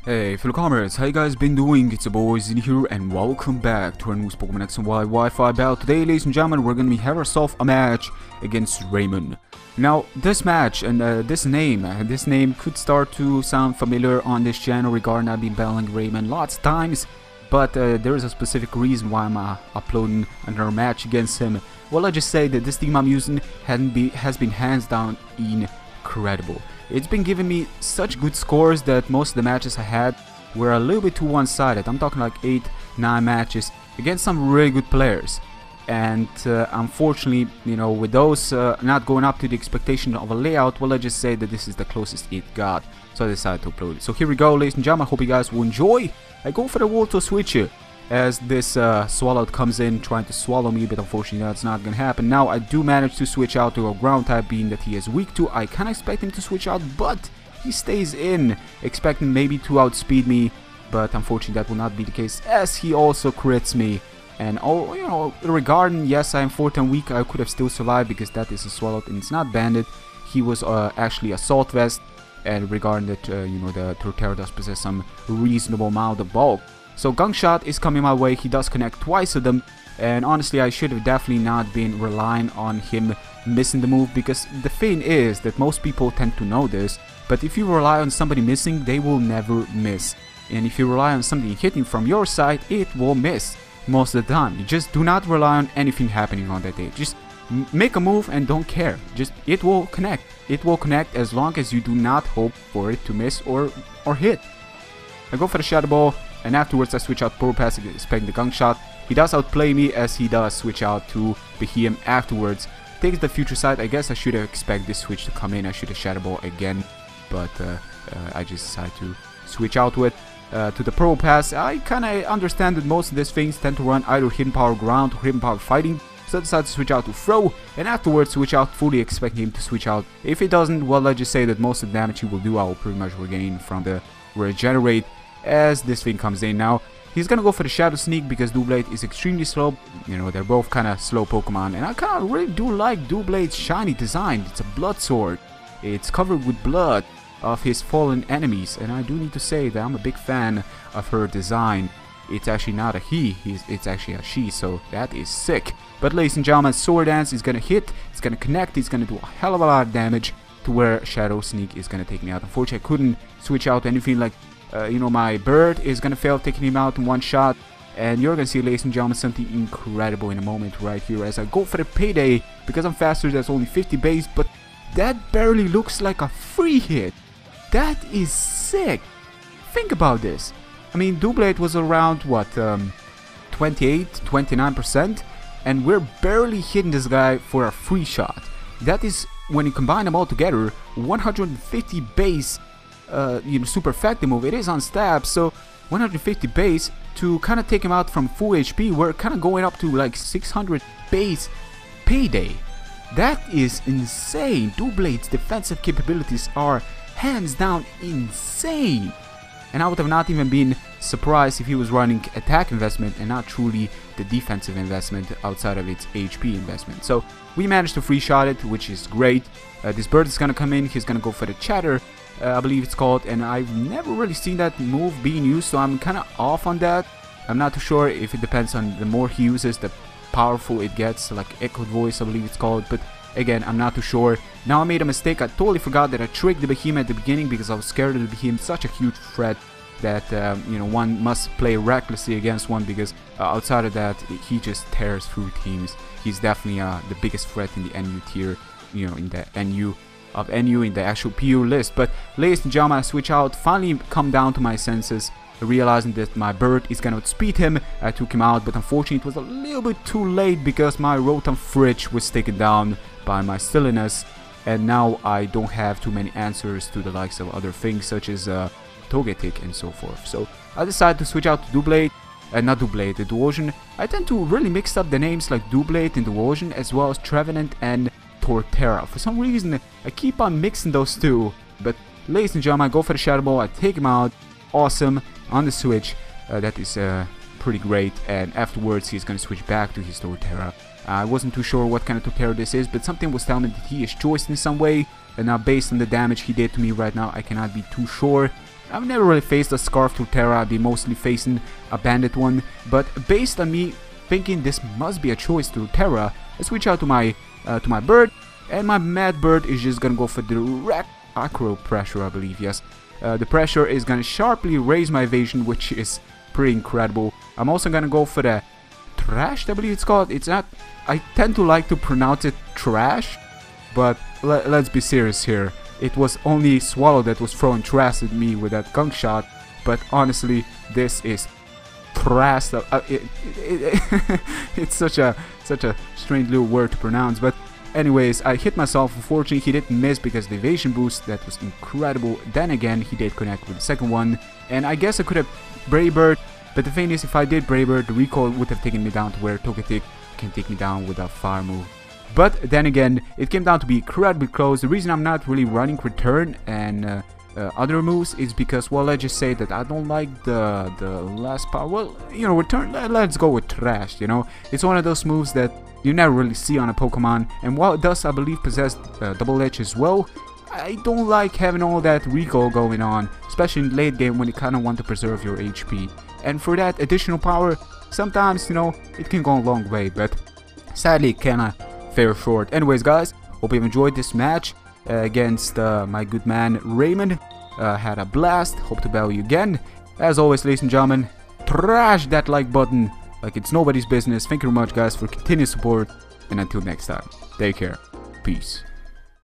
Hey fellow comrades, how you guys been doing? It's your boys in here and welcome back to our newest FlamingAxel Wi-Fi battle. Today, ladies and gentlemen, we're gonna be having ourselves a match against Raymon. Now, this match and this name could start to sound familiar on this channel regarding I've been battling Raymon lots of times, but there is a specific reason why I'm uploading another match against him. Well, let's just say that this team I'm using has been hands down incredible. It's been giving me such good scores that most of the matches I had were a little bit too one-sided. I'm talking like 8-9 matches against some really good players. And unfortunately, you know, with those not going up to the expectation of a layout, well, let's just say that this is the closest it got. So I decided to upload it. So here we go, ladies and gentlemen. I hope you guys will enjoy. I go for the wall to switch it as this Swalot comes in trying to swallow me, but unfortunately that's not gonna happen. Now I do manage to switch out to a ground type, being that he is weak to. I kinda expect him to switch out, but he stays in, expecting maybe to outspeed me, but unfortunately that will not be the case, as he also crits me. And oh, you know, regarding, yes, I am 410 weak, I could have still survived because that is a Swalot and it's not banded. He was actually a Salt Vest, and regarding that, you know, the Torterra does possess some reasonable amount of bulk. So Gunk Shot is coming my way. He does connect twice of them, and honestly I should have definitely not been relying on him missing the move, because the thing is that most people tend to know this, but if you rely on somebody missing, they will never miss. And if you rely on something hitting from your side, it will miss most of the time. You just do not rely on anything happening on that day. Just make a move and don't care. Just it will connect. It will connect as long as you do not hope for it to miss or hit. I go for the Shadow Ball, and afterwards I switch out Probopass, expecting the Gunk Shot. He does outplay me as he does switch out to Beheeyem afterwards. Takes the future side. I guess I should have expected this switch to come in. I should have Shadow Ball again, but I just decided to switch out to it. To the Probopass, I kinda understand that most of these things tend to run either Hidden Power Ground or Hidden Power Fighting, so I decided to switch out to Throh, and afterwards switch out, fully expecting him to switch out. If he doesn't, well, let's just say that most of the damage he will do I will pretty much regain from the Regenerate as this thing comes in. Now he's gonna go for the Shadow Sneak because Doublade is extremely slow. You know, they're both kind of slow Pokemon, and I kind of really do like Doublade's shiny design. It's a blood sword. It's covered with blood of his fallen enemies, and I do need to say that I'm a big fan of her design. It's actually not a he, it's actually a she, so that is sick. But ladies and gentlemen, Sword Dance is gonna hit, it's gonna connect, it's gonna do a hell of a lot of damage to where Shadow Sneak is gonna take me out. Unfortunately I couldn't switch out anything like you know, my bird is gonna fail, taking him out in one shot, and you're gonna see, ladies and gentlemen, something incredible in a moment right here as I go for the Payday. Because I'm faster, that's only 50 base, but that barely looks like a free hit. That is sick. Think about this. I mean, Doublade was around what, 28-29%, and we're barely hitting this guy for a free shot. That is, when you combine them all together, 150 base. You know, super effective move. It is on stab, so 150 base to kind of take him out from full HP. We're kind of going up to like 600 base Payday. That is insane. Doublade's defensive capabilities are hands down insane, and I would have not even been surprised if he was running attack investment and not truly the defensive investment outside of its HP investment. So we managed to free shot it, which is great. This bird is gonna come in. He's gonna go for the Chatter, I believe it's called, and I've never really seen that move being used, so I'm kind of off on that. I'm not too sure if it depends on the more he uses, the powerful it gets, like Echoed Voice I believe it's called, but again, I'm not too sure. Now I made a mistake. I totally forgot that I tricked the Beheeyem at the beginning because I was scared of the Beheeyem, such a huge threat that you know, one must play recklessly against one, because outside of that he just tears through teams. He's definitely the biggest threat in the NU tier, you know, in the NU of NU in the actual PU list. But ladies and gentlemen, I switch out, finally come down to my senses, realizing that my bird is gonna outspeed him. I took him out, but unfortunately it was a little bit too late because my Rotom-F was taken down by my silliness, and now I don't have too many answers to the likes of other things such as Togetic and so forth. So I decided to switch out to Doublade, not Doublade, the Duosion. I tend to really mix up the names like Doublade and Duosion, as well as Trevenant and Torterra. For some reason I keep on mixing those two, but ladies and gentlemen, I go for the Shadow Ball, I take him out, awesome, on the switch. That is pretty great, and afterwards he's gonna switch back to his Torterra. I wasn't too sure what kind of Torterra this is, but something was telling me that he is choiced in some way, and now based on the damage he did to me right now, I cannot be too sure. I've never really faced a Scarf Torterra, I've been mostly facing a Bandit one, but based on me thinking this must be a choice to Torterra, I switch out to my bird, and my mad bird is just gonna go for direct Acupressure, I believe, yes. The pressure is gonna sharply raise my evasion, which is pretty incredible. I'm also gonna go for the Thrash, I believe it's called. It's not, I tend to like to pronounce it Trash, but let's be serious here. It was only Swalot that was throwing trash at me with that gunk shot, but honestly, this is Thrash. It's such a strange little word to pronounce, but anyways, I hit myself. Unfortunately, he didn't miss because the evasion boost, that was incredible. Then again, he did connect with the second one, and I guess I could have Brave Bird, but the thing is, if I did Brave Bird, the recoil would have taken me down to where Togetic can take me down with a fire move. But then again, it came down to be incredibly close. The reason I'm not really running Return and other moves is because, well, let's just say that I don't like the last power. Well, you know, Return, let's go with Thrash, you know. It's one of those moves that you never really see on a Pokemon, and while it does, I believe, possess Double Edge as well, I don't like having all that recoil going on, especially in late game when you kind of want to preserve your HP. And for that additional power, sometimes, you know, it can go a long way, but sadly it kinda fell short. Anyways, guys, hope you've enjoyed this match against my good man Raymon. Had a blast, hope to battle you again. As always, ladies and gentlemen, trash that like button like it's nobody's business. Thank you very much, guys, for continued support, and until next time, take care, peace.